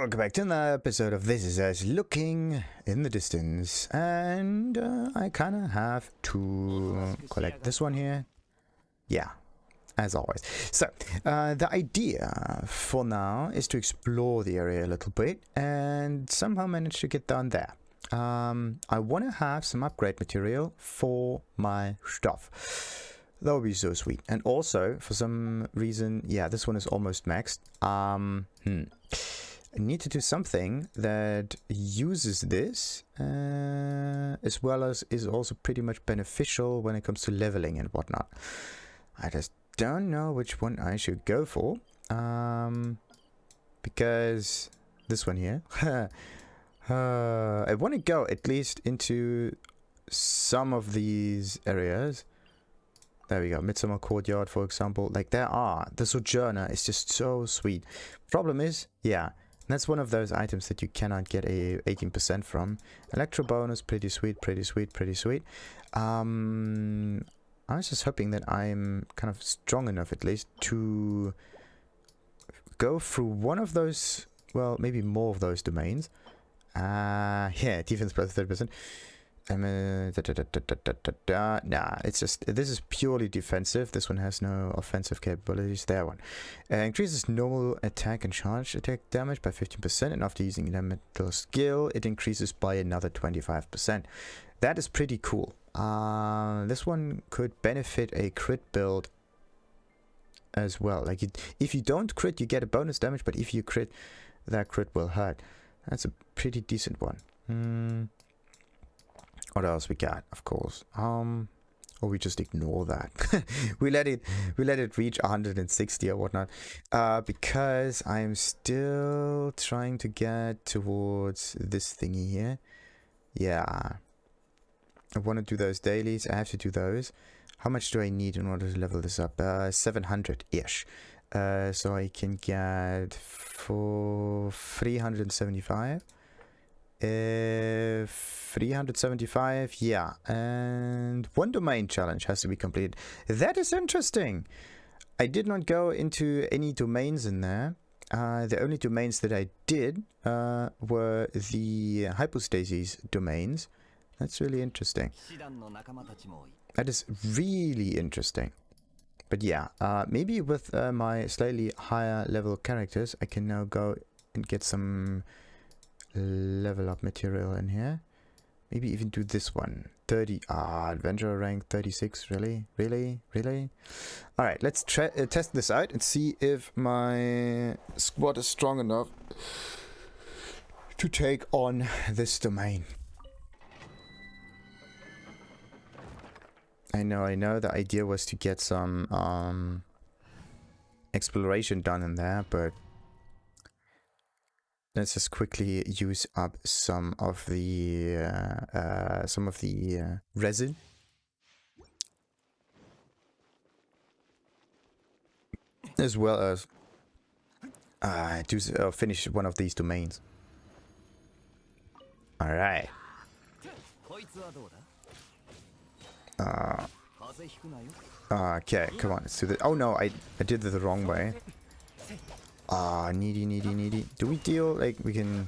Welcome back to another episode of This Is Us Looking in the Distance. And I kind of have to collect this one here. Yeah, as always. So, the idea for now is to explore the area a little bit and somehow manage to get down there. I want to have some upgrade material for my stuff. That would be so sweet. And also, for some reason, yeah, this one is almost maxed. I need to do something that uses this, as well as is also pretty much beneficial when it comes to leveling and whatnot. I just don't know which one I should go for, because this one here, I want to go at least into some of these areas. There we go, Midsummer Courtyard, for example. Like, the Sojourner is just so sweet. Problem is, yeah, that's one of those items that you cannot get a 18% from. Electro bonus, pretty sweet, pretty sweet, pretty sweet. I was just hoping that I'm kind of strong enough, at least, to go through one of those, well, maybe more of those domains. Yeah, defense plus 30%. Nah, it's just, this is purely defensive. This one has no offensive capabilities. That one increases normal attack and charge attack damage by 15%, and after using elemental skill it increases by another 25%. That is pretty cool. This one could benefit a crit build as well. Like, if you don't crit, you get a bonus damage, but if you crit, that crit will hurt. That's a pretty decent one. What else we got? Of course, or we just ignore that. we let it reach 160 or whatnot, because I'm still trying to get towards this thingy here. Yeah, I want to do those dailies. I have to do those. How much do I need in order to level this up? 700-ish. So I can get for 375. 375, yeah, and one domain challenge has to be completed. That is interesting. I did not go into any domains in there. The only domains that I did were the hypostasis domains. That's really interesting. That is really interesting. But yeah, maybe with my slightly higher level characters, I can now go and get some level up material in here. Maybe even do this one. 30. Adventurer rank 36. Really? Alright, let's test this out and see if my squad is strong enough to take on this domain. I know the idea was to get some exploration done in there, but let's just quickly use up some of the resin. As well as finish one of these domains. Alright. Okay, come on, let's do this. Oh no, I did it the wrong way. Needy. Do we deal, like, we can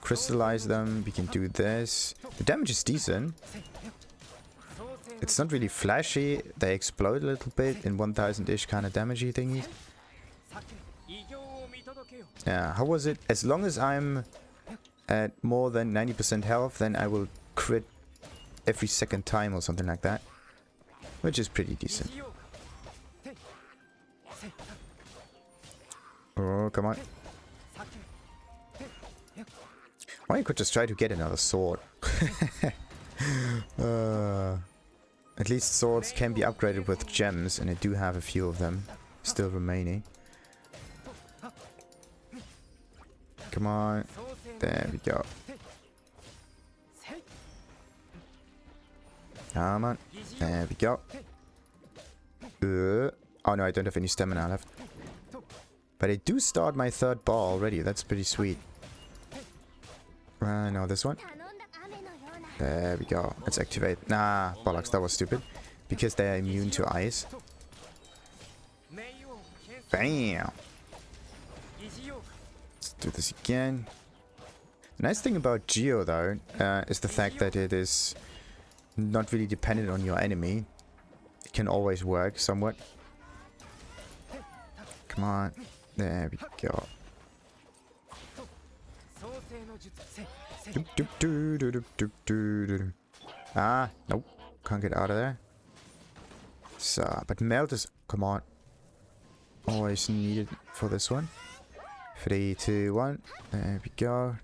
crystallize them, we can do this. The damage is decent. It's not really flashy. They explode a little bit in 1000-ish kind of damagey thingies. Yeah, how was it? As long as I'm at more than 90% health, then I will crit every second time or something like that. Which is pretty decent. Oh, come on. Or you could just try to get another sword. At least swords can be upgraded with gems, and I do have a few of them still remaining. Come on. There we go. Come on. There we go. Oh no, I don't have any stamina left. But I do start my third ball already. That's pretty sweet. No, this one. There we go. Let's activate. Nah, bollocks, that was stupid. Because they are immune to ice. Bam! Let's do this again. The nice thing about Geo, though, is the fact that it is not really dependent on your enemy. It can always work somewhat. Come on. There we go. Ah, nope. Can't get out of there. So, but melt is... Come on. Always needed for this one. 3, 2, 1. There we go.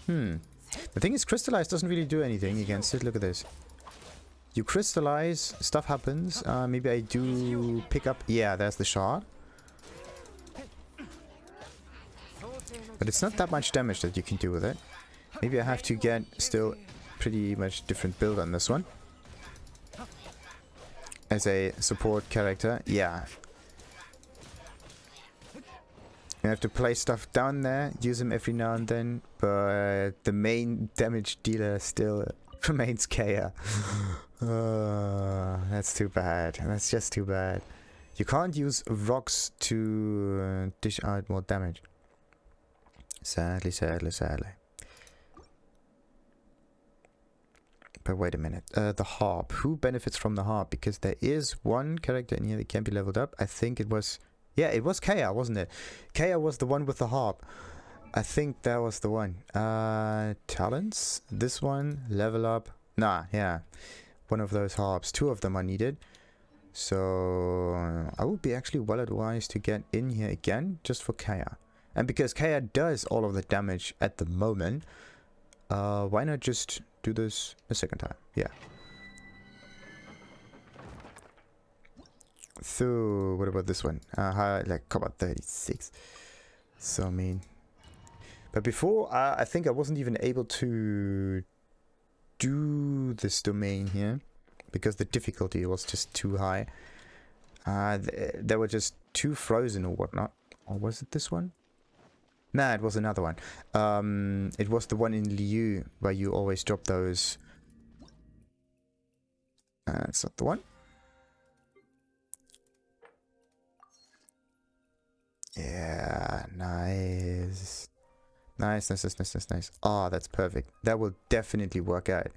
The thing is, crystallize doesn't really do anything against it. Look at this. You crystallize, stuff happens. Maybe I do pick up... Yeah, there's the shard. But it's not that much damage that you can do with it. Maybe I have to get still pretty much different build on this one. As a support character, yeah. You have to place stuff down there, use them every now and then, but the main damage dealer still remains Kaya. That's too bad. That's just too bad. You can't use rocks to dish out more damage. Sadly, sadly, sadly. But wait a minute. The harp. Who benefits from the harp? Because there is one character in here that can be leveled up. I think it was... Yeah, it was Kaya, wasn't it? Kaya was the one with the harp. I think that was the one. Talents. This one. Level up. Nah, yeah. One of those harps. 2 of them are needed. So... I would be actually well advised to get in here again. Just for Kaya. And because Kaya does all of the damage at the moment... why not just do this a second time? Yeah. So, what about this one? Like, come on, 36. So mean. But before, I think I wasn't even able to do this domain here. Because the difficulty was just too high. They were just too frozen or whatnot. Or was it this one? Nah, it was another one. It was the one in Liyue where you always drop those. It's not the one. Yeah, nice. Nice, nice, nice, nice, nice, nice. Ah, that's perfect. That will definitely work out.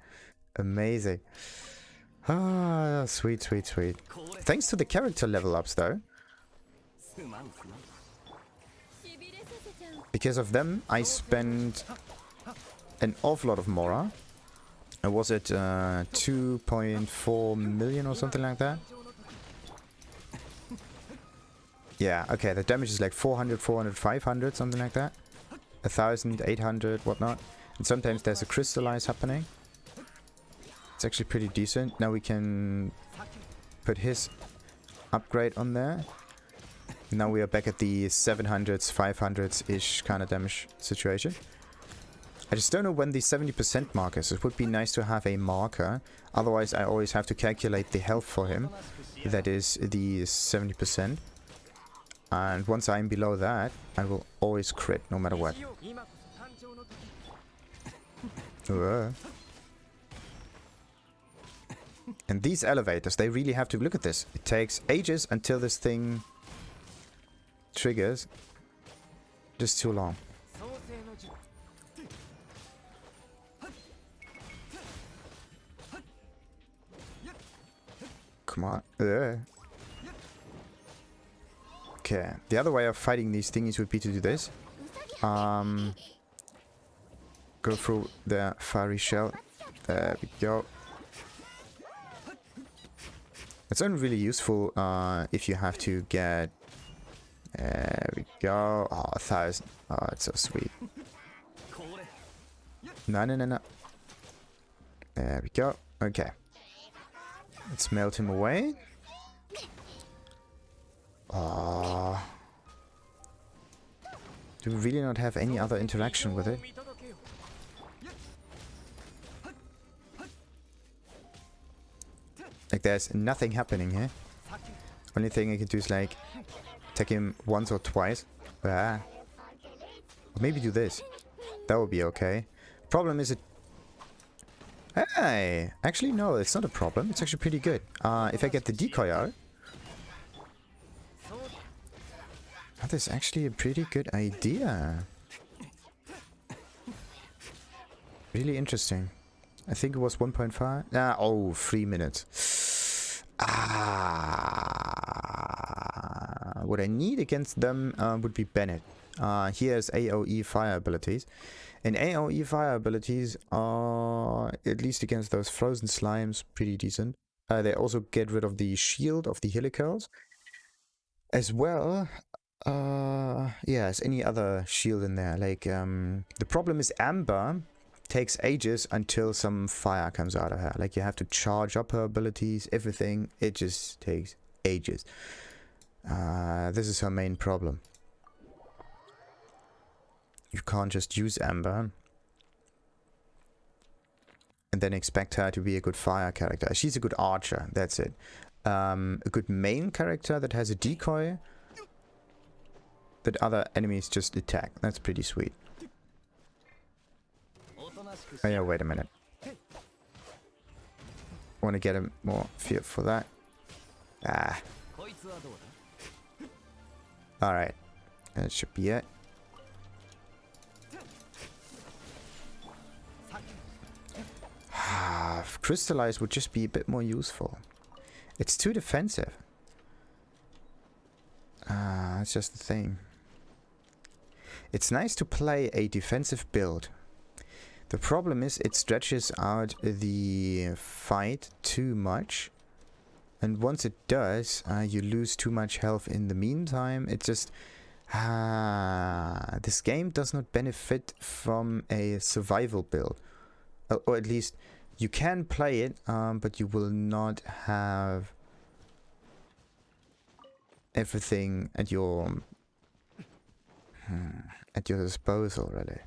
Amazing. Ah, sweet, sweet, sweet. Thanks to the character level ups, though. Because of them, I spent an awful lot of Mora. Was it 2.4 million or something like that? Yeah, okay, the damage is like 400, 400, 500, something like that. 1,000, 800, whatnot. And sometimes there's a crystallize happening. It's actually pretty decent. Now we can put his upgrade on there. Now we are back at the 700s, 500s-ish kind of damage situation. I just don't know when the 70% mark is. It would be nice to have a marker. Otherwise, I always have to calculate the health for him. That is the 70%. And once I'm below that, I will always crit, no matter what. And these elevators, they really have to look at this. It takes ages until this thing triggers. Just too long. Come on. Okay. The other way of fighting these thingies would be to do this. Go through the fiery shell. There we go. It's only really useful if you have to get... There we go. Oh, 1,000. Oh, it's so sweet. No, no, no, no. There we go. Okay. Let's melt him away. Oh. Do we really not have any other interaction with it? Like, there's nothing happening here. Only thing I can do is, like, attack him once or twice. Ah. Or maybe do this. That would be okay. Problem is it... Hey! Actually, no, it's not a problem. It's actually pretty good. If I get the decoy out... That is actually a pretty good idea. Really interesting. I think it was 1.5. Ah, oh, 3 minutes. What I need against them would be Bennett. He has AoE fire abilities. And AoE fire abilities are, at least against those frozen slimes, pretty decent. They also get rid of the shield of the helicals. As well, yeah, as any other shield in there. Like, the problem is Amber takes ages until some fire comes out of her. Like, you have to charge up her abilities, everything. It just takes ages. This is her main problem. You can't just use Amber and then expect her to be a good fire character. She's a good archer, that's it. A good main character that has a decoy that other enemies just attack. That's pretty sweet. Oh yeah, wait a minute. Want to get a more feel for that. Alright. That should be it. Crystallize would just be a bit more useful. It's too defensive. That's just the thing. It's nice to play a defensive build. The problem is it stretches out the fight too much. And once it does, you lose too much health in the meantime. It just... this game does not benefit from a survival build. Or at least you can play it, but you will not have everything at your disposal, really.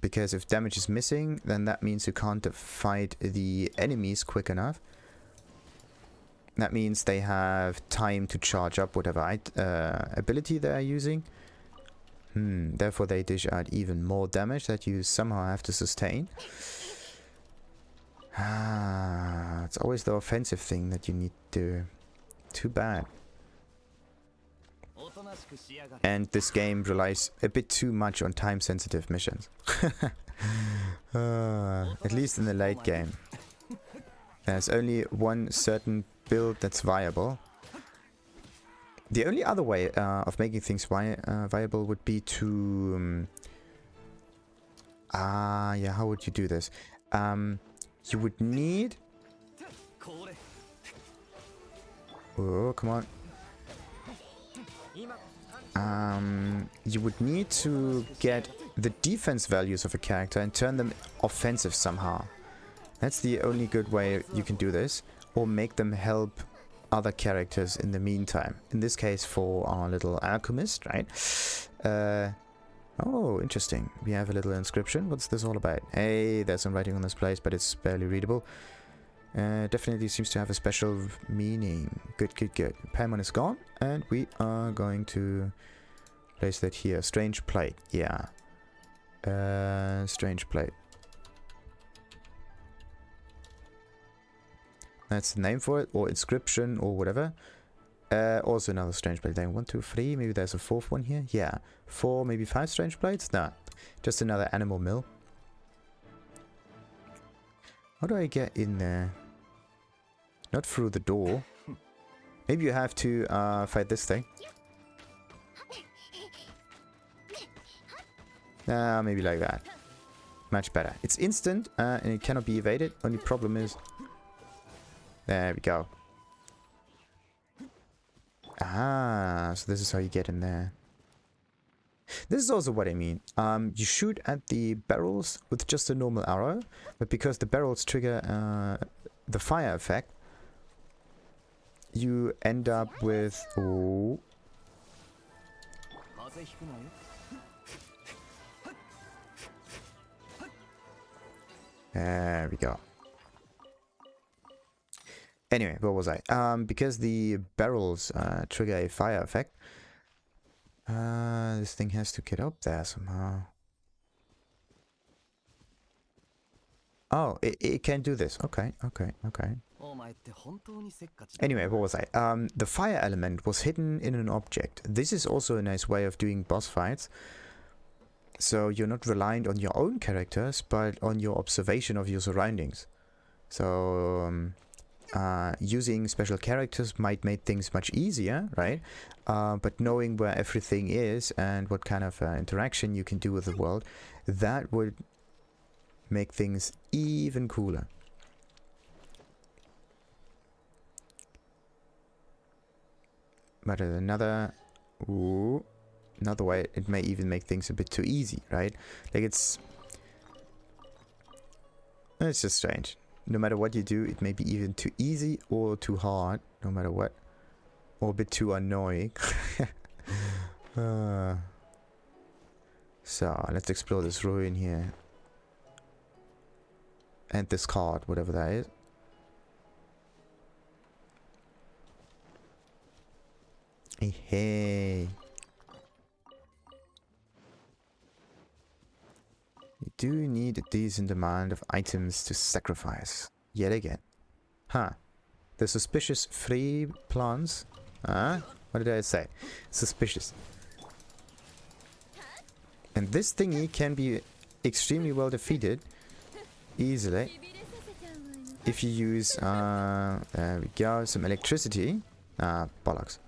Because if damage is missing, then that means you can't fight the enemies quick enough. That means they have time to charge up whatever ability they are using. Therefore they dish out even more damage that you somehow have to sustain. It's always the offensive thing that you need to do. Too bad. And this game relies a bit too much on time-sensitive missions. At least in the late game. There's only one certain build that's viable. The only other way of making things viable would be to... yeah, how would you do this? You would need... Oh, come on. You would need to get the defense values of a character and turn them offensive somehow. That's the only good way you can do this. Or make them help other characters in the meantime. In this case for our little alchemist, right? Oh, interesting. We have a little inscription. What's this all about? Hey, there's some writing on this place, but it's barely readable. Definitely seems to have a special meaning. Good, good, good. Paimon is gone, and we are going to place that here. Strange plate, yeah. Strange plate. That's the name for it, or inscription, or whatever. Also another strange plate. Then 1, 2, 3. Maybe there's a fourth one here. Yeah, 4, maybe 5 strange plates. Nah, just another animal mill. How do I get in there? Not through the door. Maybe you have to fight this thing. Maybe like that. Much better. It's instant and it cannot be evaded. Only problem is... There we go. So this is how you get in there. This is also what I mean. You shoot at the barrels with just a normal arrow, but because the barrels trigger the fire effect, you end up with... Oh. There we go. Anyway, where was I? Because the barrels trigger a fire effect, this thing has to get up there somehow. Oh, it can do this. Okay, okay, okay. Anyway, what was I? The fire element was hidden in an object. This is also a nice way of doing boss fights. So you're not reliant on your own characters, but on your observation of your surroundings. So using special characters might make things much easier, right? But knowing where everything is and what kind of interaction you can do with the world, that would make things even cooler. But another way, it may even make things a bit too easy, right? Like it's just strange. No matter what you do, it may be even too easy or too hard, no matter what. Or a bit too annoying. So, let's explore this ruin here. And this card, whatever that is. Hey. You do need a decent amount of items to sacrifice. Yet again. Huh. The suspicious free plants. Huh? What did I say? Suspicious. And this thingy can be extremely well defeated. Easily. If you use, there we go, some electricity. Bollocks.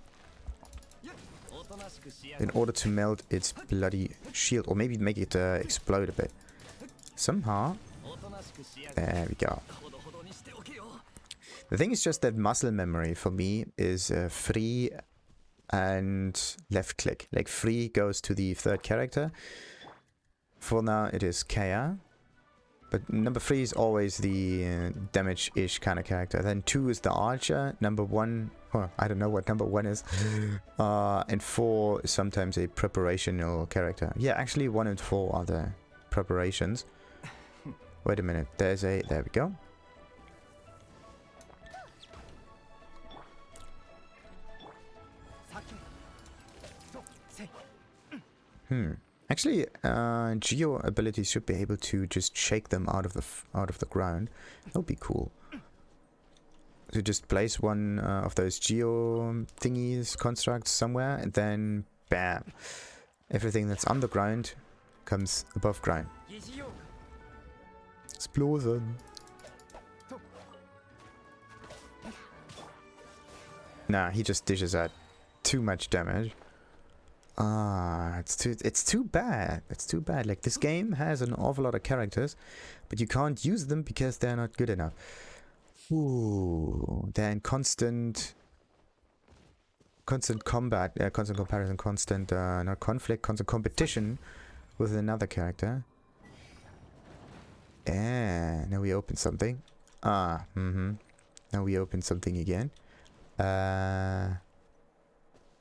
In order to melt its bloody shield. Or maybe make it explode a bit. Somehow. There we go. The thing is just that muscle memory for me is free and left click. Like free goes to the third character. For now it is Kaya. But number 3 is always the damage-ish kind of character. Then 2 is the archer. Number 1, oh, I don't know what number 1 is. And 4 is sometimes a preparational character. Yeah, actually 1 and 4 are the preparations. Wait a minute, there we go. Actually, Geo abilities should be able to just shake them out of the ground. That would be cool. So just place one of those Geo thingies, constructs somewhere, and then bam, everything that's underground comes above ground. Explosion. Nah, he just dishes out too much damage. It's too bad. It's too bad. Like, this game has an awful lot of characters, but you can't use them because they're not good enough. Ooh, they're in constant combat, constant comparison, constant not conflict, constant competition with another character. And now we open something. Now we open something again.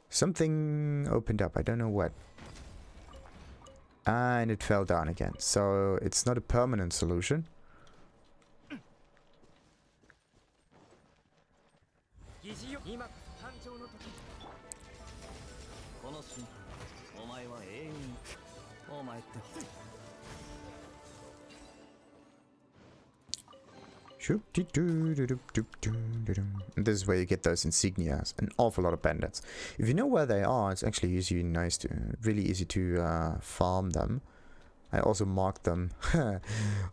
Something opened up, I don't know what. And it fell down again. So it's not a permanent solution. And this is where you get those Insignias. An awful lot of bandits. If you know where they are, it's actually really easy to farm them. I also marked them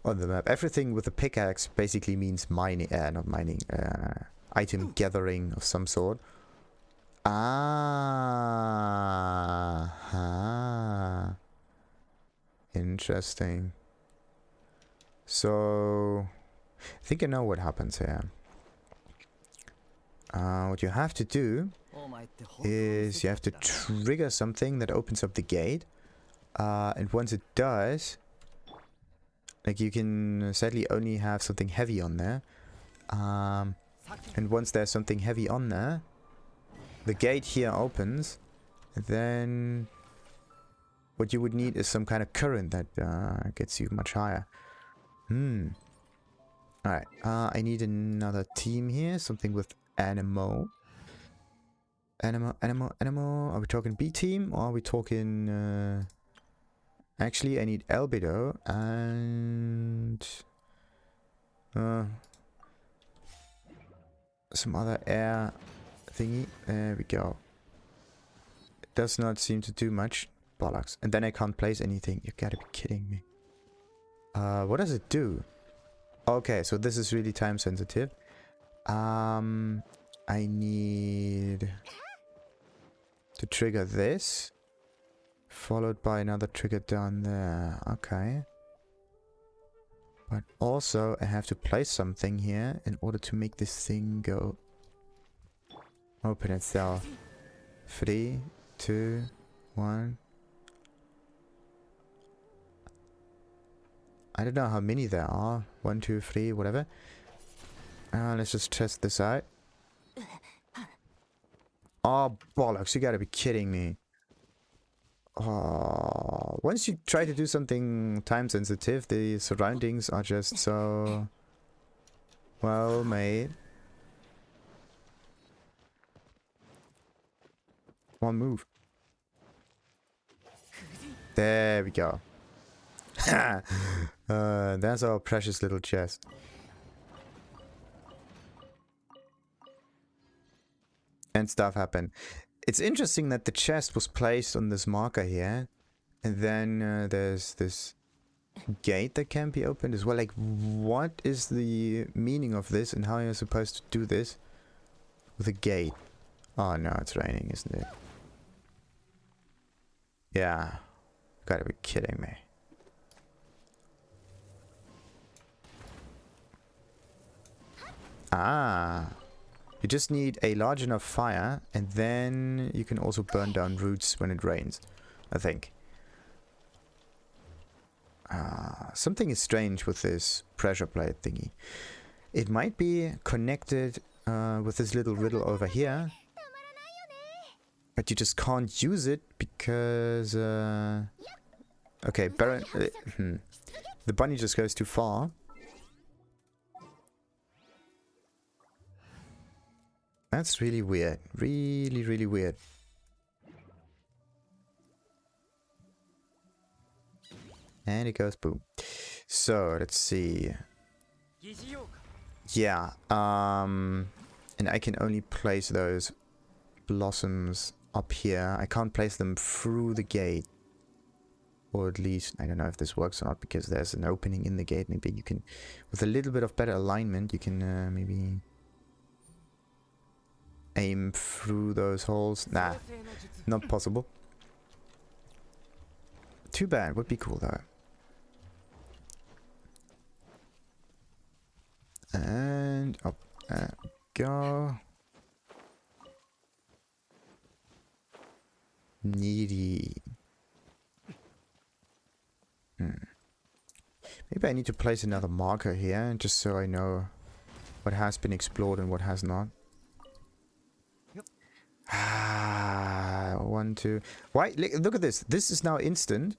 on the map. Everything with a pickaxe basically means mining, not mining, item gathering of some sort. Interesting. So I think I know what happens here. What you have to do is you have to trigger something that opens up the gate. And once it does, like, you can sadly only have something heavy on there. And once there's something heavy on there, the gate here opens. And then what you would need is some kind of current that gets you much higher. Alright, I need another team here. Something with Anemo. Anemo. Are we talking B team or are we talking... Actually, I need Albedo and... some other air thingy. There we go. It does not seem to do much. Bollocks. And then I can't place anything. You gotta be kidding me. What does it do? Okay, so this is really time sensitive. I need to trigger this, followed by another trigger down there. Okay. But also I have to place something here in order to make this thing go. Open itself. 3, 2, 1. I don't know how many there are. 1, 2, 3, whatever. Let's just test this out. Oh, bollocks. You gotta be kidding me. Oh, once you try to do something time sensitive, the surroundings are just so well made. One move. There we go. That's our precious little chest. And stuff happened. It's interesting that the chest was placed on this marker here. And then there's this gate that can be opened as well. Like, what is the meaning of this and how you're supposed to do this with a gate? Oh no, it's raining, isn't it? Yeah. You gotta be kidding me. Ah. You just need a large enough fire, and then you can also burn down roots when it rains, I think. Something is strange with this pressure plate thingy. It might be connected with this little riddle over here, but you just can't use it because... okay, the bunny just goes too far. That's really weird. Really, really weird. And it goes boom. So, let's see. Yeah, and I can only place those blossoms up here. I can't place them through the gate. Or at least, I don't know if this works or not, because there's an opening in the gate. Maybe you can, with a little bit of better alignment, you can maybe... aim through those holes. Nah, not possible. Too bad. Would be cool though. And up there we go. Needy. Maybe I need to place another marker here, just so I know what has been explored and what has not. 1, 2. Why? Look at this. This is now instant.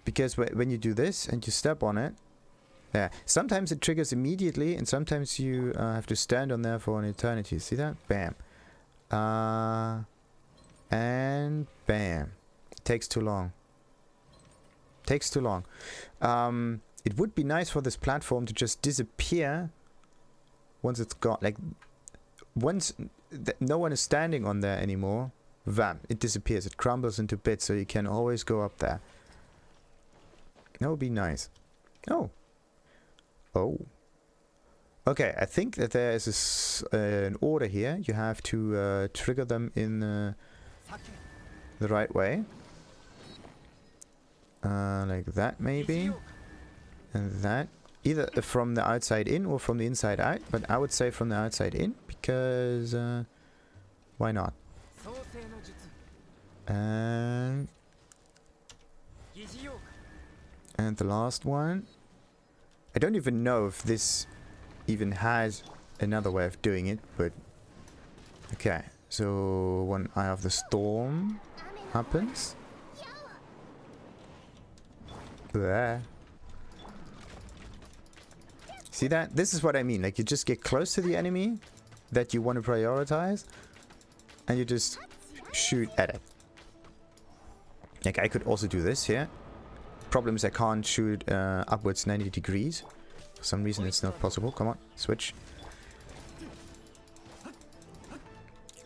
Because when you do this and you step on it, yeah. Sometimes it triggers immediately, and sometimes you have to stand on there for an eternity. See that? Bam. And bam. It takes too long. Takes too long. It would be nice for this platform to just disappear once it's gone. Like, once no one is standing on there anymore, bam, it disappears. It crumbles into bits, so you can always go up there. That would be nice. Oh. Oh. Okay, I think that there is an order here. You have to trigger them in the right way. Like that, maybe. And that. Either from the outside in or from the inside out. But I would say from the outside in, because why not? And the last one. I don't even know if this even has another way of doing it, but okay. So when Eye of the Storm happens. There. See that? This is what I mean. Like, you just get close to the enemy that you want to prioritize, and you just shoot at it. Like, I could also do this here. Problem is I can't shoot upwards 90 degrees. For some reason it's not possible. Come on, switch.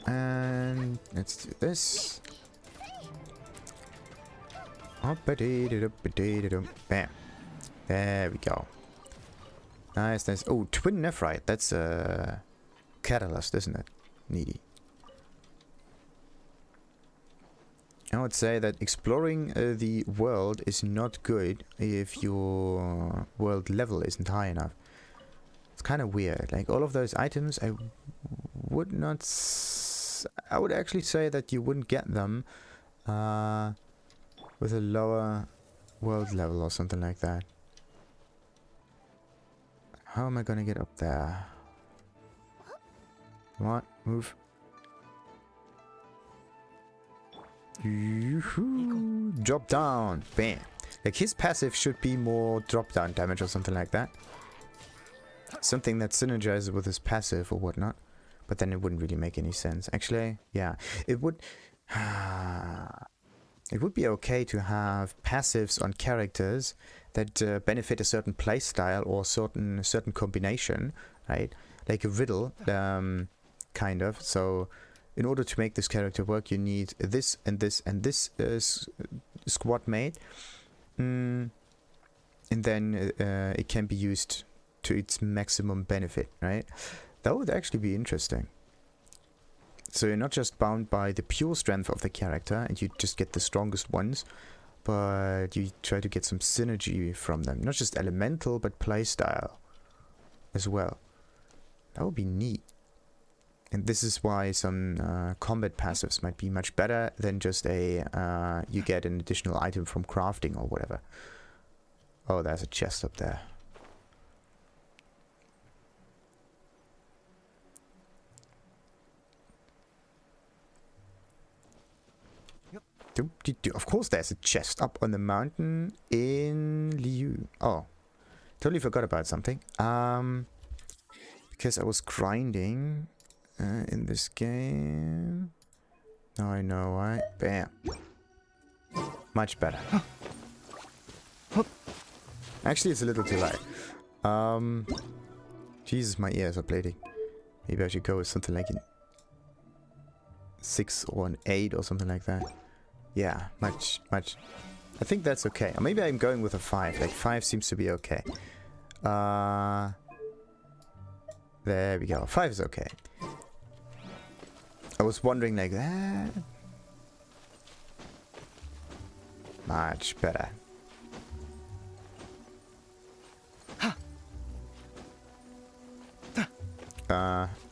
And let's do this. Bam. There we go. Nice, nice. Oh, twin nephrite. That's a catalyst, isn't it? Needy. I would say that exploring the world is not good if your world level isn't high enough. It's kind of weird. Like all of those items, I would not... I would actually say that you wouldn't get them with a lower world level or something like that. How am I gonna get up there? What? Move. Drop down. Bam. Like his passive should be more drop down damage or something like that. Something that synergizes with his passive or whatnot. But then it wouldn't really make any sense. Actually, yeah. It would... it would be okay to have passives on characters that benefit a certain playstyle or certain combination, right? Like a riddle, kind of. So... in order to make this character work, you need this and this and this squad mate. And then it can be used to its maximum benefit, right? That would actually be interesting. So you're not just bound by the pure strength of the character and you just get the strongest ones, but you try to get some synergy from them. Not just elemental, but playstyle as well. That would be neat. And this is why some combat passives might be much better than just a you get an additional item from crafting or whatever. Oh, there's a chest up there. Of course there's a chest up on the mountain in Liyue. Oh, totally forgot about something. Because I was grinding... in this game. Now I know why. Bam. Much better. Actually, it's a little too light. Jesus, my ears are bleeding. Maybe I should go with something like a 6 or an 8 or something like that. Yeah, much. I think that's okay. Or maybe I'm going with a 5. Like 5 seems to be okay. There we go. 5 is okay. I was wondering like that. Much better.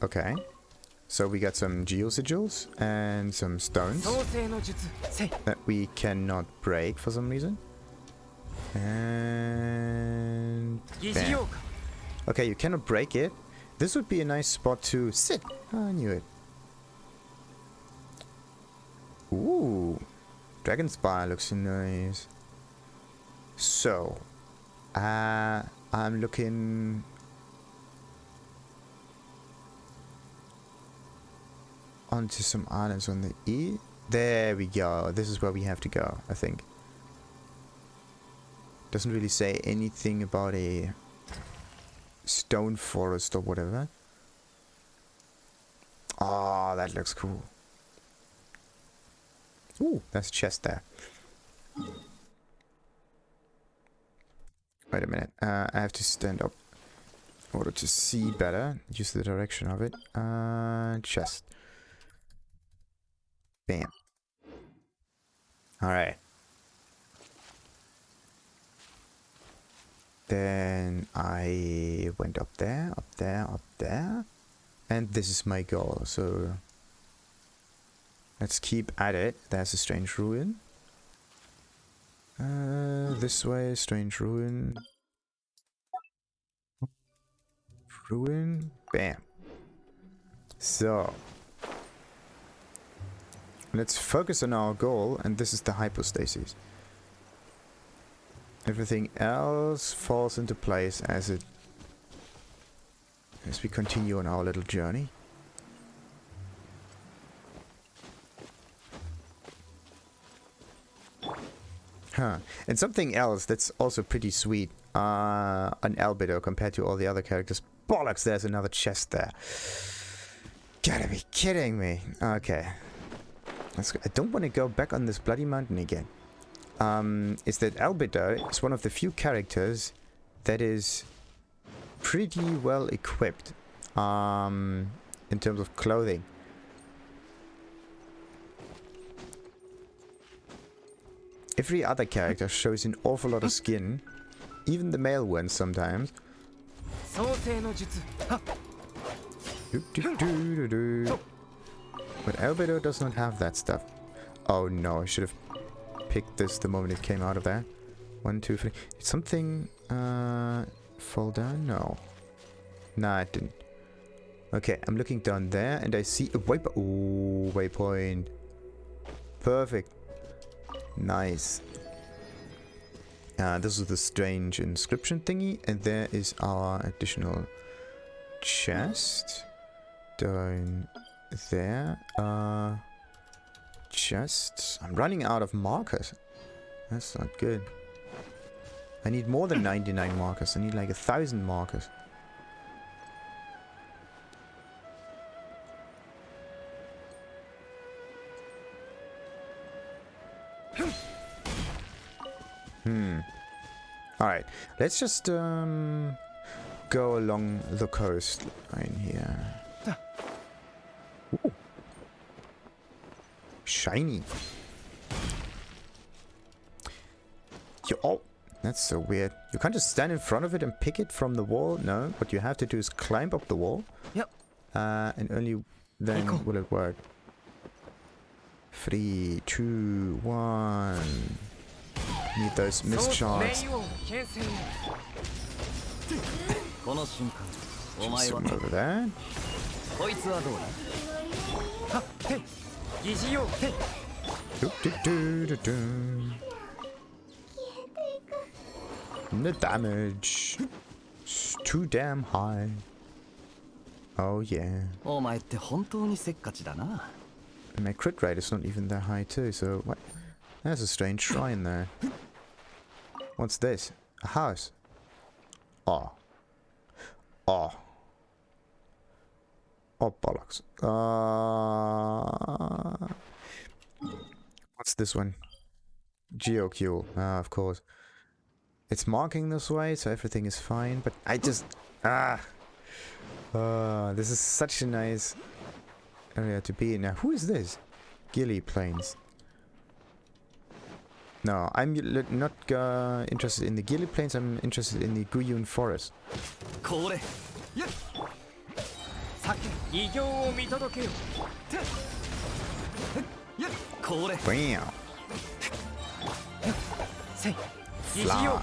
Okay. So we got some geosigils and some stones that we cannot break for some reason. And bam. Okay, you cannot break it. This would be a nice spot to sit. Oh, I knew it. Ooh, Dragon Spire looks nice. So, I'm looking onto some islands on the E. There we go. This is where we have to go, I think. Doesn't really say anything about a stone forest or whatever. Oh, that looks cool. Ooh, there's a chest there. Wait a minute. I have to stand up in order to see better. Use the direction of it. Chest. Bam. Alright. Then I went up there, up there, up there. And this is my goal, so... let's keep at it. There's a strange ruin. This way, strange ruin. Ruin. Bam. So. Let's focus on our goal, and this is the hypostasis. Everything else falls into place as we continue on our little journey. Huh. And something else that's also pretty sweet. An albedo compared to all the other characters. Bollocks, there's another chest there. Gotta be kidding me. Okay. I don't want to go back on this bloody mountain again. Is that Albedo is one of the few characters that is pretty well equipped in terms of clothing. Every other character shows an awful lot of skin, even the male ones sometimes. But Albedo does not have that stuff. Oh no, I should have picked this the moment it came out of there. 1, 2, 3. Did something fall down? No. Nah, it didn't. Okay, I'm looking down there and I see a waypoint. Ooh, waypoint. Perfect. Nice. This is the strange inscription thingy, and there is our additional chest down there. Chests. I'm running out of markers. That's not good. I need more than 99 markers. I need like 1,000 markers. Alright, let's just go along the coastline here. Ooh. Shiny. Oh, that's so weird. You can't just stand in front of it and pick it from the wall. No, what you have to do is climb up the wall. Yep. And only then will it work. 3, 2, 1. Need those mist shards. Zoom over there. The damage is too damn high. Oh yeah. My crit rate is not even that high too, so what? There's a strange shrine there. What's this? A house. Oh. Oh. Oh, bollocks. What's this one? Geocule. Of course. It's marking this way, so everything is fine, but I just... this is such a nice area to be in. Now, who is this? Gilly Plains. No, I'm not interested in the Gilly Plains, I'm interested in the Guyun forest. Bam! Flower.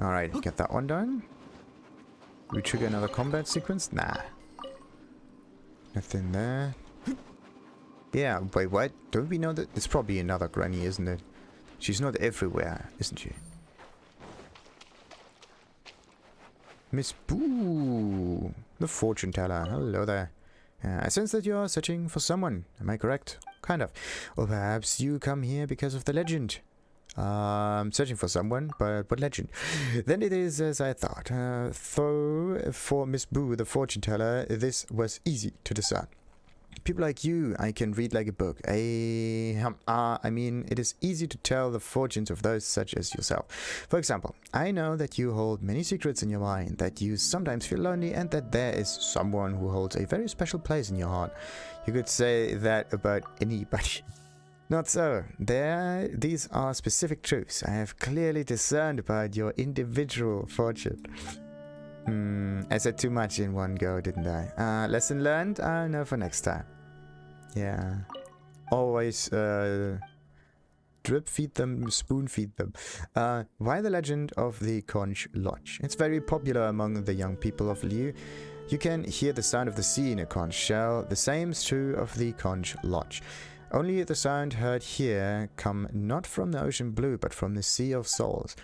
Alright, get that one done. We trigger another combat sequence? Nah. Nothing there. Yeah, wait, what? Don't we know that? It's probably another granny, isn't it? She's not everywhere, isn't she? Miss Boo! The fortune teller. Hello there. I sense that you are searching for someone. Am I correct? Kind of. Or perhaps you come here because of the legend. Searching for someone, but what legend? Then it is as I thought. Though for Miss Boo, the fortune teller, this was easy to discern. People like you, I can read like a book. I mean, it is easy to tell the fortunes of those such as yourself. For example, I know that you hold many secrets in your mind, that you sometimes feel lonely, and that there is someone who holds a very special place in your heart. You could say that about anybody. Not so. These are specific truths I have clearly discerned about your individual fortune. I said too much in one go, didn't I? Lesson learned? I'll know for next time. Yeah. Always drip feed them, spoon feed them. Why the legend of the Conch Lodge? It's very popular among the young people of Liyue. You can hear the sound of the sea in a conch shell. The same is true of the Conch Lodge. Only the sound heard here come not from the ocean blue, but from the Sea of Souls.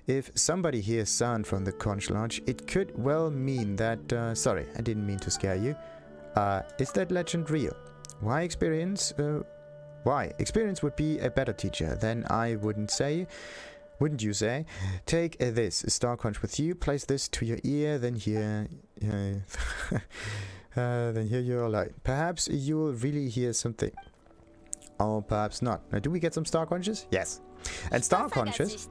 If somebody hears sound from the Conch Lodge, it could well mean that... sorry, I didn't mean to scare you. Is that legend real? Why experience? Why? Experience would be a better teacher, then I wouldn't say. Wouldn't you say? Take this star conch with you. Place this to your ear. Then here, then hear your light. Perhaps you will really hear something. Or perhaps not. Now, do we get some star conches? Yes. And star conches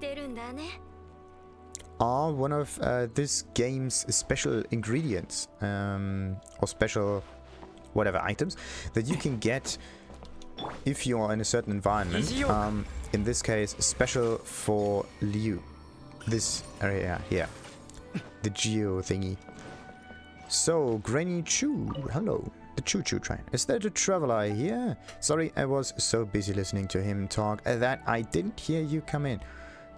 are one of this game's special ingredients, or special whatever items that you can get if you are in a certain environment. In this case, special for Liyue. This area here. The Geo thingy. So, Granny Choo, hello. The choo-choo train. Is there a traveler here? Sorry, I was so busy listening to him talk that I didn't hear you come in.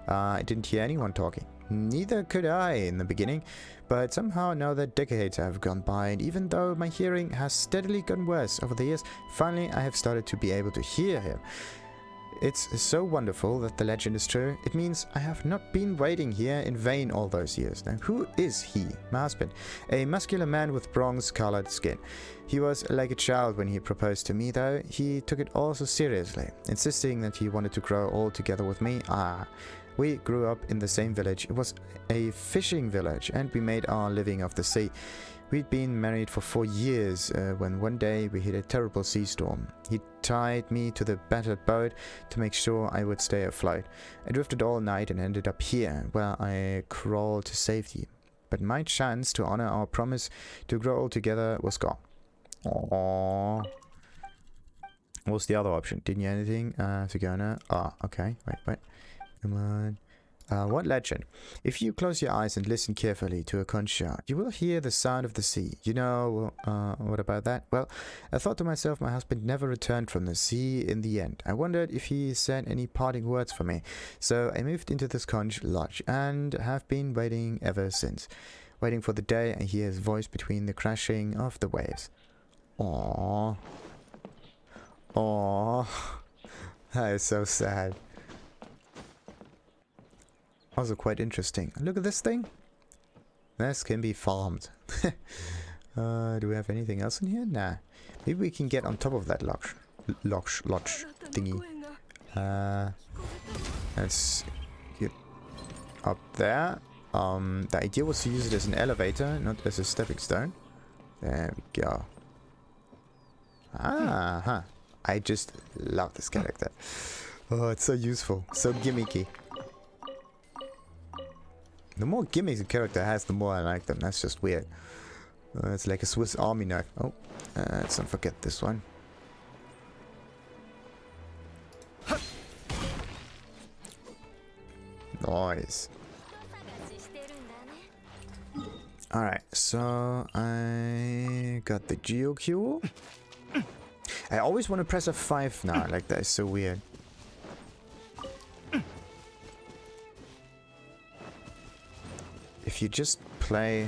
I didn't hear anyone talking. Neither could I in the beginning, but somehow now that decades have gone by, and even though my hearing has steadily gotten worse over the years, finally I have started to be able to hear him. It's so wonderful that the legend is true. It means I have not been waiting here in vain all those years. Now, who is he? My husband. A muscular man with bronze-colored skin. He was like a child when he proposed to me, though. He took it all so seriously, insisting that he wanted to grow old together with me. We grew up in the same village. It was a fishing village, and we made our living off the sea. We'd been married for 4 years when one day we hit a terrible sea storm. He tied me to the battered boat to make sure I would stay afloat. I drifted all night and ended up here, where I crawled to safety. But my chance to honor our promise to grow old together was gone. Aww. What was the other option? Didn't you anything? Sigona. Okay. Wait. Come on. What legend? If you close your eyes and listen carefully to a conch shard, you will hear the sound of the sea. You know, what about that? Well, I thought to myself, my husband never returned from the sea in the end. I wondered if he said any parting words for me. So I moved into this conch lodge and have been waiting ever since. Waiting for the day I hear his voice between the crashing of the waves. Aww. That is so sad. Also quite interesting. Look at this thing. This can be farmed. Do we have anything else in here? Nah. Maybe we can get on top of that lodge thingy. Let's get up there. The idea was to use it as an elevator, not as a stepping stone. There we go. I just love this character. Oh, it's so useful. So gimmicky. The more gimmicks a character has, the more I like them. That's just weird. It's like a Swiss Army knife. Oh, let's not forget this one. Nice. Alright, so I got the Geocule. I always want to press F5 now. Like, that is so weird. If you just play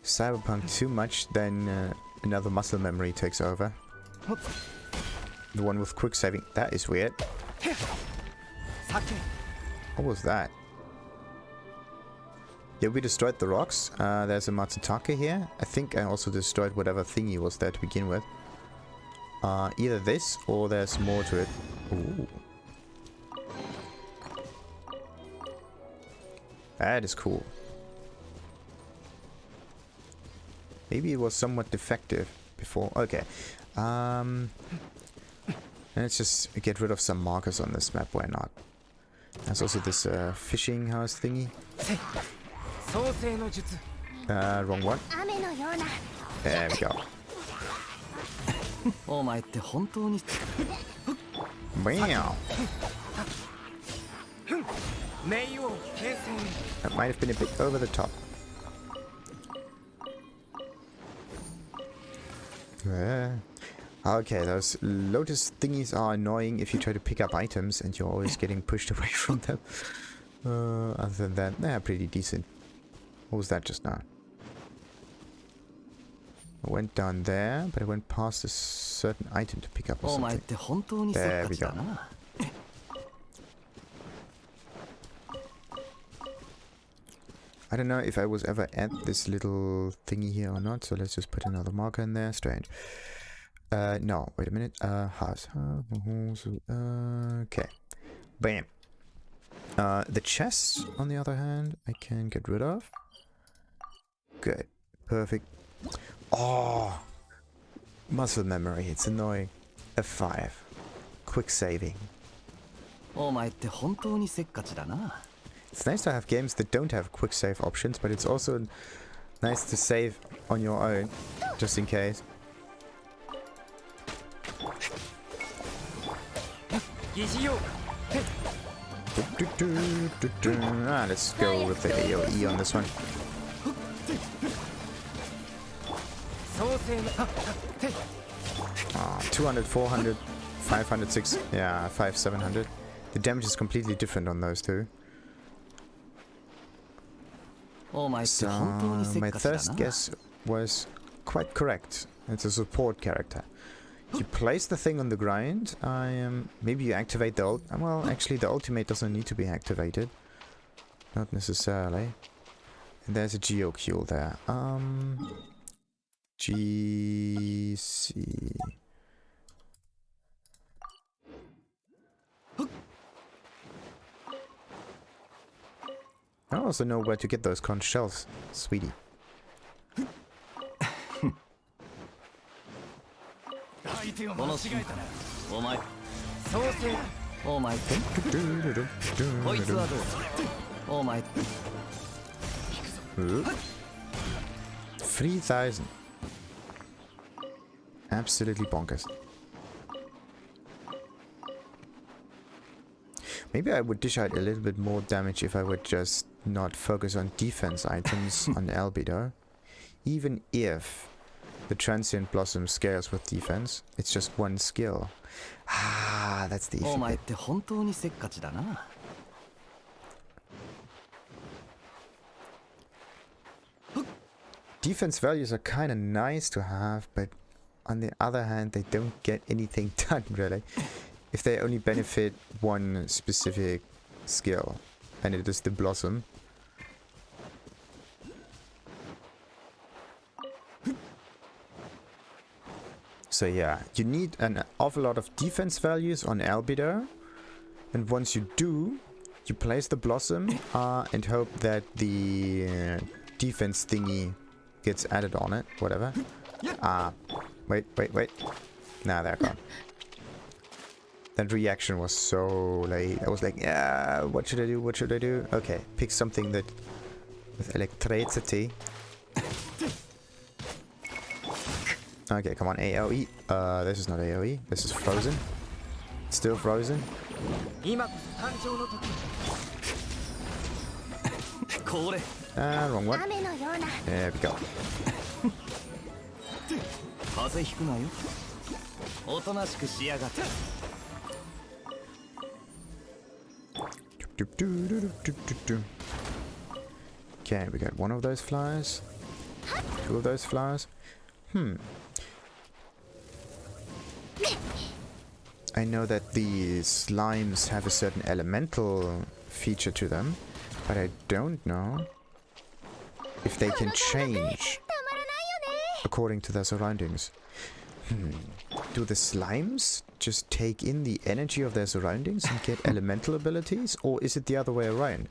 Cyberpunk too much, then another muscle memory takes over. The one with quick saving. That is weird. What was that? Yeah, we destroyed the rocks. There's a Matsutake here. I think I also destroyed whatever thingy was there to begin with. Either this or there's more to it. Ooh. That is cool. Maybe it was somewhat defective before. Okay. Let's just get rid of some markers on this map. Why not? There's also this fishing house thingy. Wrong one. There we go. Wow. That might have been a bit over the top. Okay, those lotus thingies are annoying if you try to pick up items and you're always getting pushed away from them. Other than that, they're pretty decent. What was that just now? I went down there, but I went past a certain item to pick up or something. There we go. I don't know if I was ever at this little thingy here or not, so let's just put another marker in there. Strange. No, wait a minute. House. Okay. Bam. The chests, on the other hand, I can get rid of. Good. Perfect. Oh! Muscle memory, it's annoying. F5. Quick saving. It's nice to have games that don't have quick save options, but it's also nice to save on your own, just in case. Let's go with the AoE on this one. 200, 400, 500, 6, yeah, 5, 700. The damage is completely different on those two. So, my first guess was quite correct. It's a support character. You place the thing on the ground, maybe you activate the ult. Well, actually the ultimate doesn't need to be activated. Not necessarily. And there's a Geocule there. GC... I also know where to get those conch shells, sweetie. Ooh. 3,000. Absolutely bonkers. Maybe I would dish out a little bit more damage if I would just not focus on defense items on Albedo. Even if the Transient Blossom scales with defense, it's just one skill. Ah, that's the issue. Defense values are kind of nice to have, but on the other hand, they don't get anything done, really. If they only benefit one specific skill, and it is the Blossom. So yeah, you need an awful lot of defense values on Albedo, and once you do, you place the Blossom and hope that the defense thingy gets added on it, whatever. Wait. Nah, they're gone. That reaction was so late. I was like, yeah, what should I do? What should I do? Okay, pick something that with electricity. Okay, come on, AoE. This is not AoE. This is frozen. Still frozen. Wrong one. There we go. Okay, we got one of those flowers. Two of those flowers. I know that the slimes have a certain elemental feature to them, but I don't know if they can change according to their surroundings. Do the slimes just take in the energy of their surroundings and get elemental abilities? Or is it the other way around?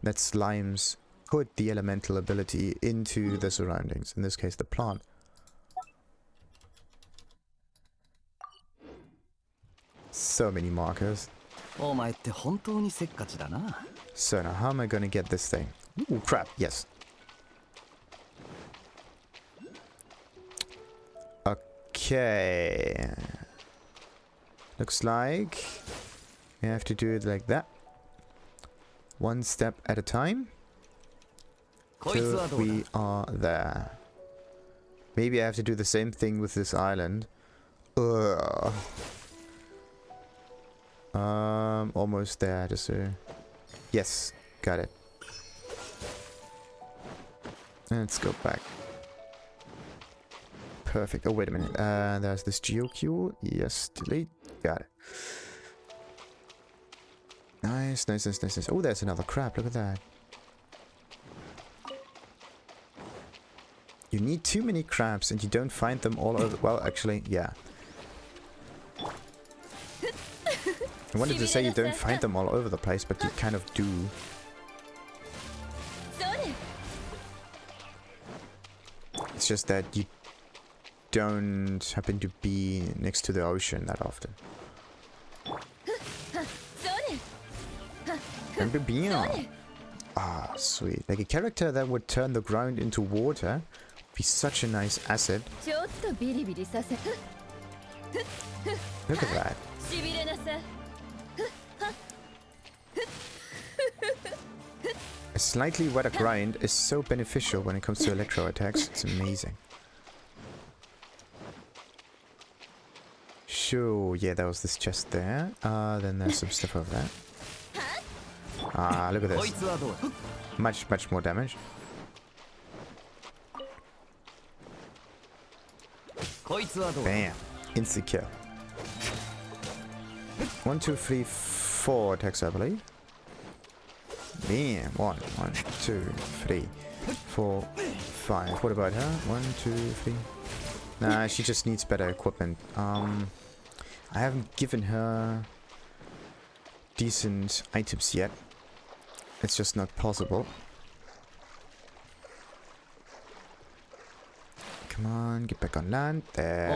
That slimes put the elemental ability into the surroundings, in this case the plant. So many markers. So now how am I gonna get this thing? Ooh, crap, yes. Okay. Looks like we have to do it like that. One step at a time. Till we are there. Maybe I have to do the same thing with this island. Ugh. Almost there, just so. Yes, got it. Let's go back. Perfect. Oh, wait a minute. There's this Geocule. Yes, delete. Got it. Nice, nice, nice, nice, nice. Oh, there's another crab. Look at that. You need too many crabs and you don't find them all over. Well, actually, yeah. I wanted to say you don't find them all over the place, but you kind of do. It's just that you don't happen to be next to the ocean that often. Ah, sweet. Like a character that would turn the ground into water would be such a nice asset. Look at that. A slightly wetter grind is so beneficial when it comes to electro attacks. It's amazing. Sure, yeah, there was this chest there. Then there's some stuff over there. Ah, look at this. Much more damage. Bam. Instant kill. 1, 2, 3, 4 attacks, I believe. Bam. 1, 2, 3, 4, 5. What about her? 1, 2, 3. Nah, she just needs better equipment. I haven't given her decent items yet. It's just not possible. Come on, get back on land. There.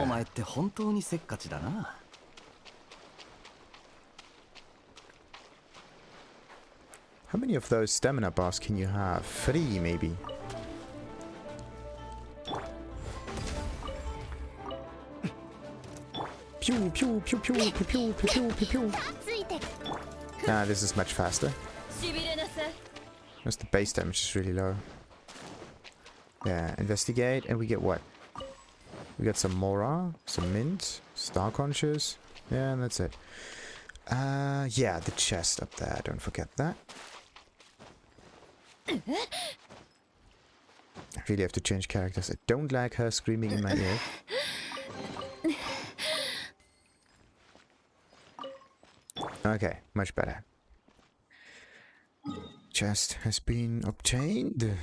How many of those stamina bars can you have? 3 maybe. Pew pew pew pew pew pew pew pew pew. Nah, this is much faster. Just the base damage is really low. Yeah, investigate, and we get what? We got some Mora, some Mint, Star Conscious. Yeah, and that's it. Yeah, the chest up there, don't forget that. I really have to change characters. I don't like her screaming in my ear. Okay, much better. Chest has been obtained.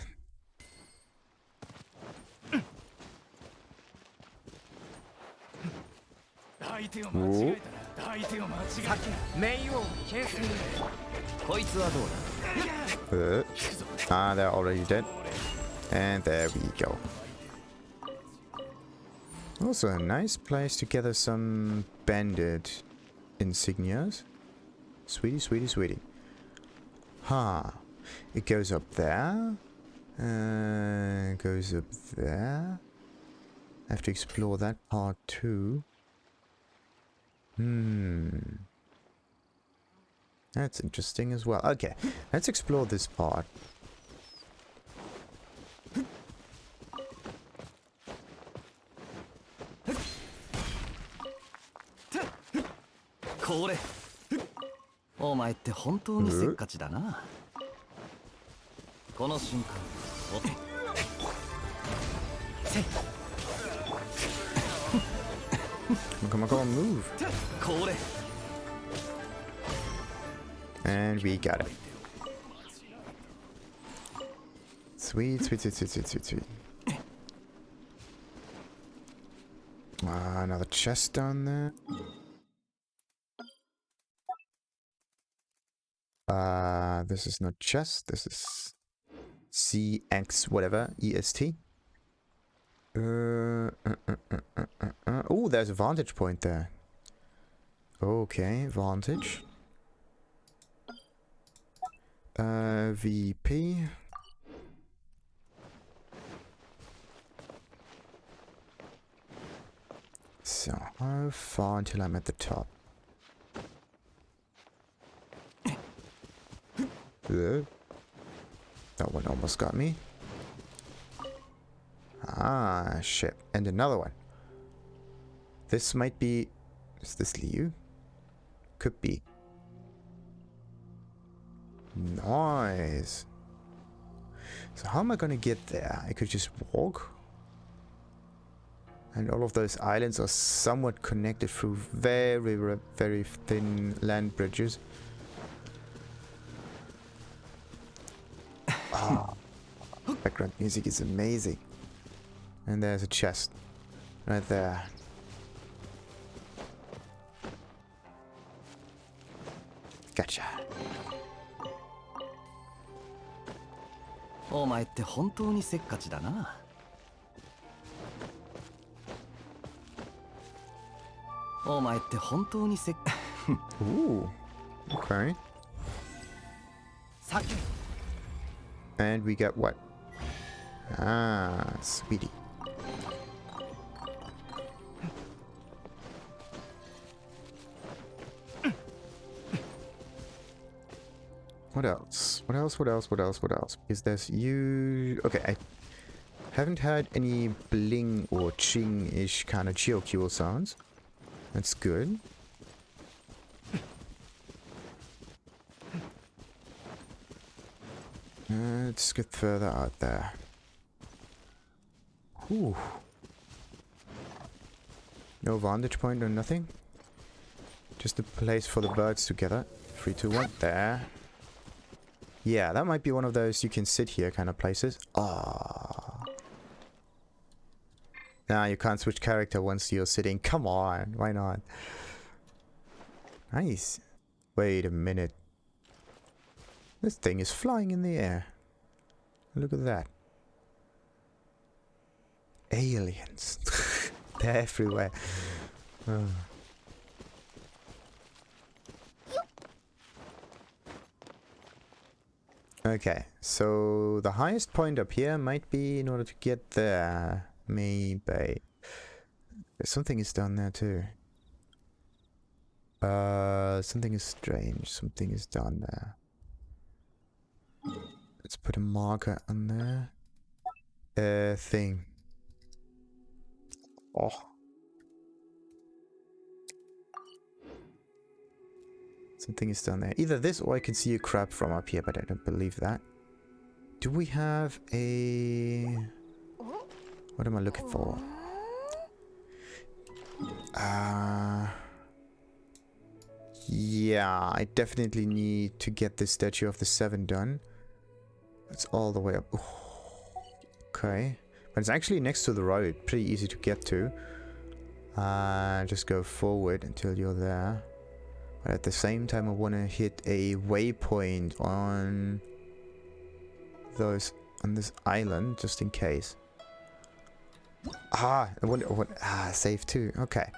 Ooh. They're already dead. And there we go. Also a nice place to gather some bandit insignias. Sweetie, sweetie, sweetie. Huh. It goes up there. Goes up there. I have to explore that part too. That's interesting as well. Okay, let's explore this part. Come on, move. And we got it. Sweet, sweet, sweet, sweet, sweet, sweet, sweet. Another chest down there. This is not chest, this is CX whatever, EST. Oh, there's a vantage point there. Okay, vantage. VP. So, how far until I'm at the top? That one almost got me. Ah, shit. And another one. This might be... Is this Liyue? Could be. Nice. So how am I gonna get there? I could just walk. And all of those islands are somewhat connected through very, very thin land bridges. Ah, background music is amazing. And there's a chest right there. Gotcha. お前って本当にせっかちだな。お前って本当にせっ Ooh. Okay. さっき And we got what? Ah, sweetie. What else? What else? What else? What else? What else? Is this you? Okay, I haven't had any bling or ching-ish kind of Geocule sounds. That's good. Let's get further out there. Whew. No vantage point or nothing. Just a place for the birds to gather. 3, 2, 1. There. Yeah, that might be one of those you can sit here kind of places. Ah. Nah, you can't switch character once you're sitting. Come on, why not? Nice. Wait a minute. This thing is flying in the air. Look at that. Aliens. They're everywhere. Oh. Okay, so the highest point up here might be in order to get there. Maybe. Something is down there too. Something is strange. Something is down there. Let's put a marker on there. Thing. Oh. Something is down there. Either this or I can see a crab from up here, but I don't believe that. Do we have a... What am I looking for? Yeah, I definitely need to get this statue of the 7 done. It's all the way up. Ooh. Okay. But it's actually next to the road. Pretty easy to get to. Just go forward until you're there. But at the same time, I want to hit a waypoint on this island, just in case. I want save too. Okay.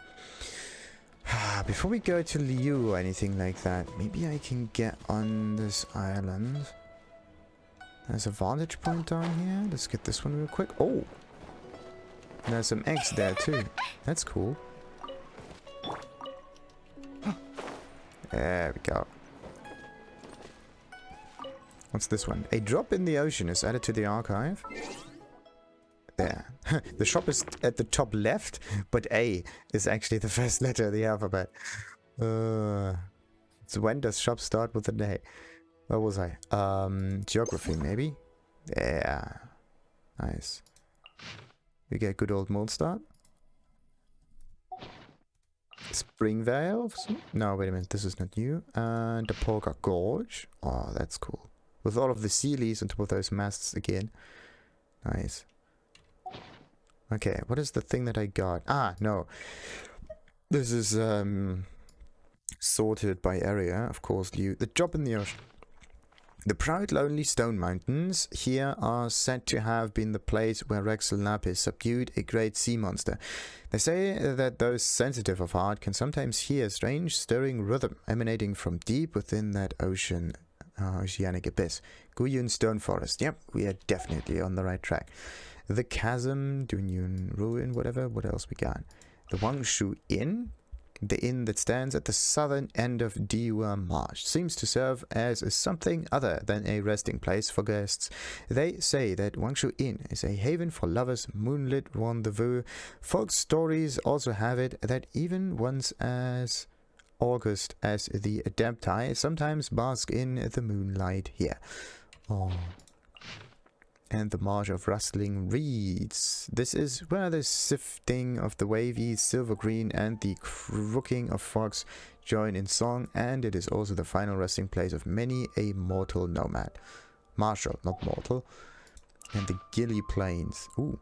Before we go to Liyue or anything like that, maybe I can get on this island. There's a vantage point down here. Let's get this one real quick. Oh! There's some eggs there too. That's cool. There we go. What's this one? A drop in the ocean is added to the archive. There. The shop is at the top left, but A is actually the first letter of the alphabet. So when does shop start with an A? Where was I? Geography, maybe? Yeah. Nice. We get good old mold start. Spring Valves? No, wait a minute. This is not new. And the Polka Gorge. Oh, that's cool. With all of the Seelies on top of those masts again. Nice. Okay, what is the thing that I got? Ah, no. This is sorted by area, of course. The drop in the ocean. The proud lonely stone mountains here are said to have been the place where Rexel Lapis subdued a great sea monster. They say that those sensitive of heart can sometimes hear a strange stirring rhythm emanating from deep within that oceanic abyss. Guyun Stone Forest. Yep, we are definitely on the right track. The Chasm, Dunyun Ruin, whatever. What else we got? The Wangshu Inn. The inn that stands at the southern end of Diwa Marsh seems to serve as something other than a resting place for guests. They say that Wangshu Inn is a haven for lovers, moonlit rendezvous. Folk stories also have it that even ones as august as the Adepti sometimes bask in the moonlight here. Oh. And the marsh of rustling reeds. This is where the sifting of the wavy silver green and the crooking of fogs join in song, and it is also the final resting place of many a mortal nomad. Martial, not mortal. And the Gilly Plains. Ooh.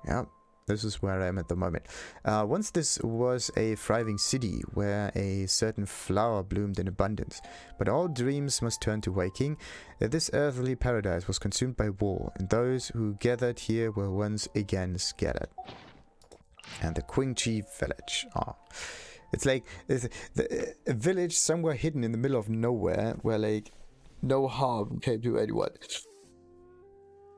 Yeah. This is where I am at the moment. Once this was a thriving city where a certain flower bloomed in abundance, but all dreams must turn to waking. This earthly paradise was consumed by war, and those who gathered here were once again scattered. And the Qingqi village. Oh. It's like a village somewhere hidden in the middle of nowhere where like no harm came to anyone.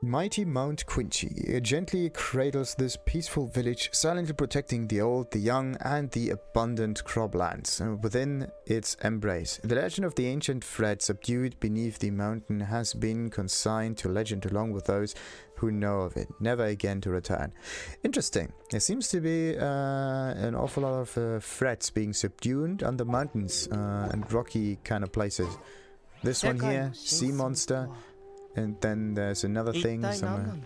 Mighty Mount Qingqi gently cradles this peaceful village, silently protecting the old, the young, and the abundant croplands within its embrace. The legend of the ancient thread subdued beneath the mountain has been consigned to legend along with those who know of it, never again to return. Interesting. There seems to be an awful lot of threads being subdued on the mountains and rocky kind of places. This one here, sea monster. And then there's another thing somewhere.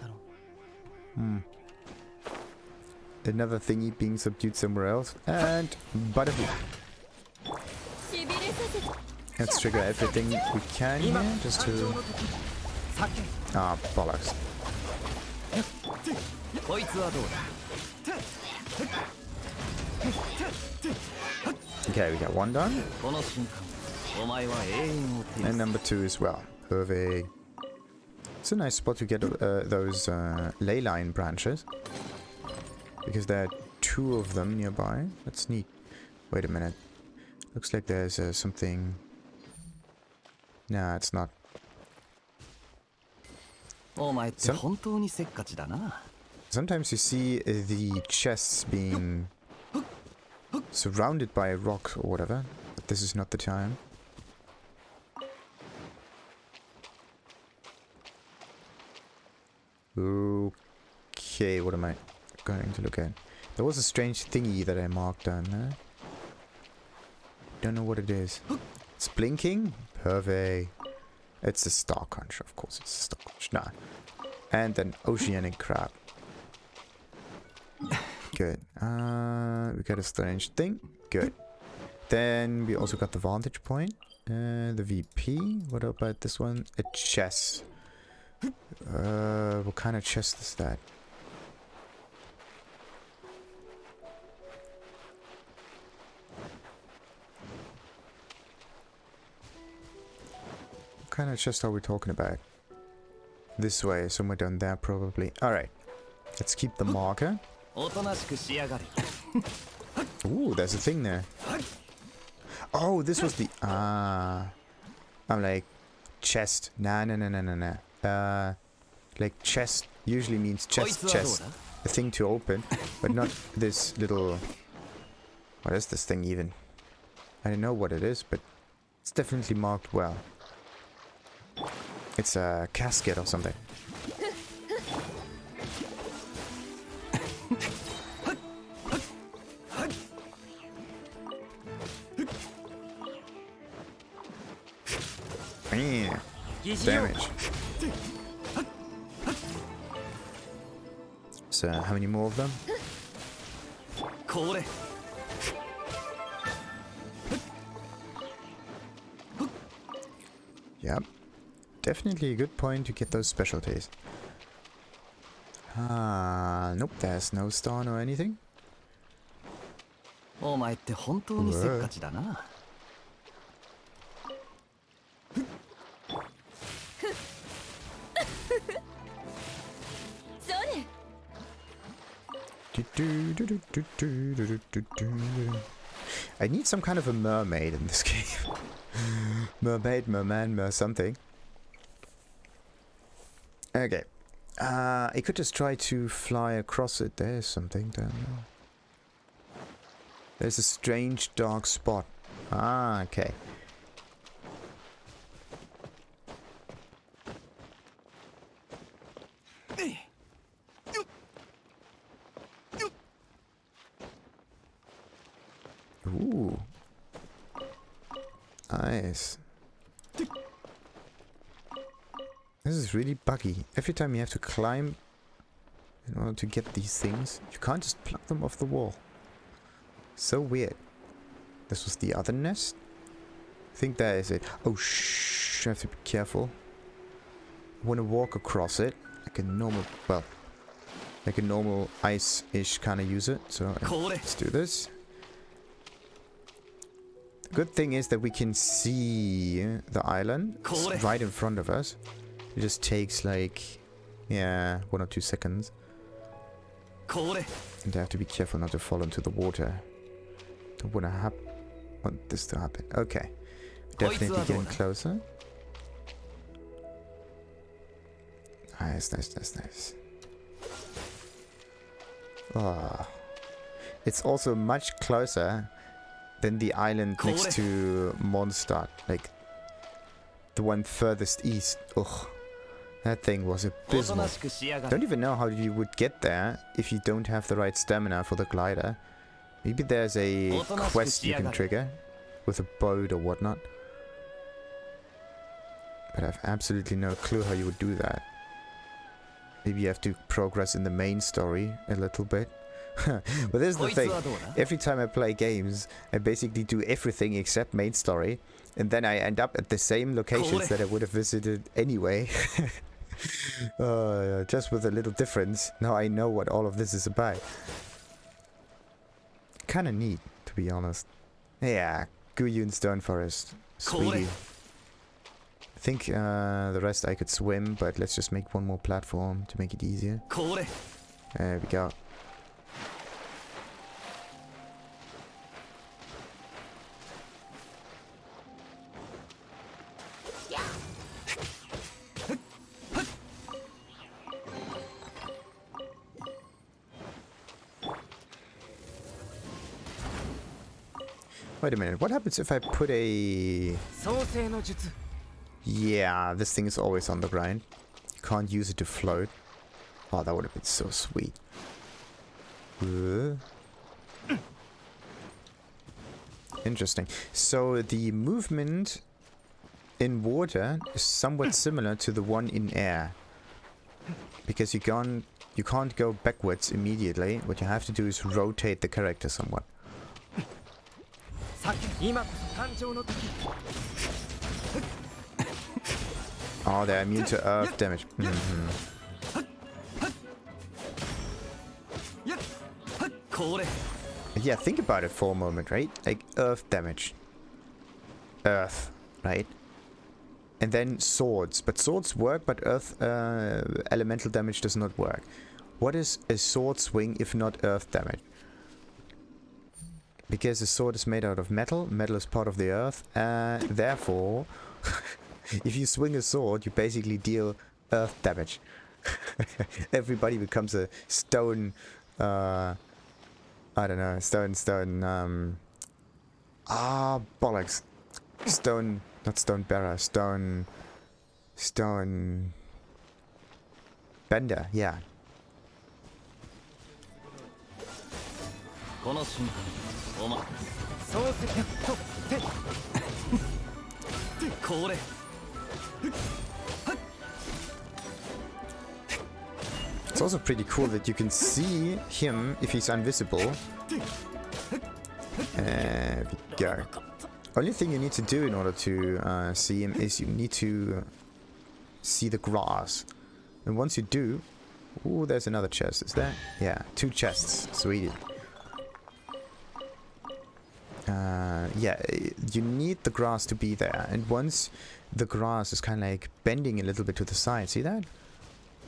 Another thingy being subdued somewhere else. And bada-boom. Let's trigger everything we can here, just to... Ah, bollocks. Okay, we got one done. And number 2 as well. Perfect. It's a nice spot to get those ley line branches, because there are 2 of them nearby. That's neat. Wait a minute. Looks like there's something... Nah, it's not. Sometimes you see the chests being surrounded by a rock or whatever, but this is not the time. Okay, what am I going to look at? There was a strange thingy that I marked down there. Don't know what it is. It's blinking? Perfect. It's a star conch, of course it's a star conch. Nah. And an oceanic crab. Good. We got a strange thing. Good. Then we also got the Vantagepoint. The VP. What about this one? A chest. What kind of chest is that? What kind of chest are we talking about? This way, somewhere down there probably. Alright. Let's keep the marker. Ooh, there's a thing there. Oh, this was the... I'm like... Chest. Nah. Like chest usually means chest. A thing to open, but not this little... What is this thing even? I don't know what it is, but it's definitely marked well. It's a casket or something. Damage. So, how many more of them? Yep. Definitely a good point to get those specialties. Nope, there's no star or anything. Whoa. I need some kind of a mermaid in this game. Mermaid, merman, something. Okay. I could just try to fly across it. There's something down there. There's a strange dark spot. Ah, okay. Ooh. Nice. This is really buggy. Every time you have to climb in order to get these things, you can't just pluck them off the wall. So weird. This was the other nest? I think that is it. Oh, shh. I have to be careful. I want to walk across it like a normal... Well, like a normal ice-ish kind of user. So let's do this. The good thing is that we can see the island. It's right in front of us. It just takes like, yeah, 1 or 2 seconds. And I have to be careful not to fall into the water. Don't want this to happen. Okay. Definitely getting closer. Nice, nice, nice, nice. Oh. It's also much closer than the island next to Mondstadt. Like, the one furthest east. Ugh. That thing was abysmal. Don't even know how you would get there if you don't have the right stamina for the glider. Maybe there's a quest you can trigger with a boat or whatnot. But I have absolutely no clue how you would do that. Maybe you have to progress in the main story a little bit. But this is the thing. Every time I play games, I basically do everything except main story. And then I end up at the same locations that I would have visited anyway. Just with a little difference. Now I know what all of this is about. Kinda neat, to be honest. Yeah, Guyun Stone Forest. Sweetie. I think the rest I could swim, but let's just make one more platform to make it easier. There we go. Wait a minute, what happens if I put a... Yeah, this thing is always on the ground. Can't use it to float. Oh, that would have been so sweet. Interesting. So the movement in water is somewhat similar to the one in air. Because you can't go backwards immediately. What you have to do is rotate the character somewhat. Oh, they're immune to earth damage. Yeah, think about it for a moment, right? Like, earth damage. Earth, right? And then swords. But swords work, but earth elemental damage does not work. What is a sword swing if not earth damage? Because a sword is made out of metal. Metal is part of the earth. Therefore, if you swing a sword, you basically deal earth damage. Everybody becomes a stone... I don't know. Stone... bollocks. Stone... Not stone bearer. Stone... Bender, yeah. It's also pretty cool that you can see him if he's invisible. There we go. Only thing you need to do in order to see him is you need to see the grass. And once you do... Ooh, there's another chest. Is there? Yeah, 2 chests. Sweet. Yeah, you need the grass to be there. And once the grass is kind of like bending a little bit to the side, see that?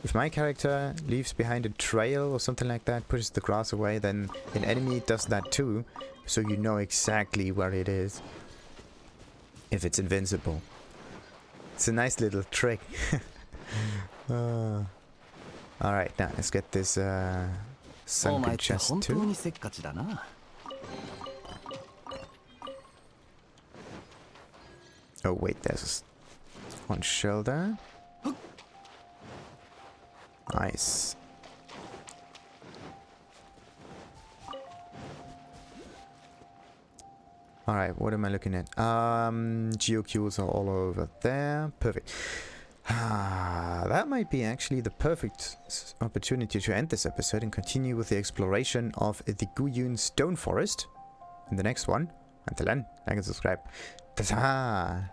If my character leaves behind a trail or something like that, pushes the grass away, then an enemy does that too. So you know exactly where it is. If it's invincible. It's a nice little trick. Alright, now let's get this sunken chest too. Oh wait, there's one shell there. Nice. Alright, what am I looking at? Geocules are all over there. Perfect. That might be actually the perfect opportunity to end this episode and continue with the exploration of the Guyun Stone Forest in the next one. Until then, like and subscribe. Ta-ta!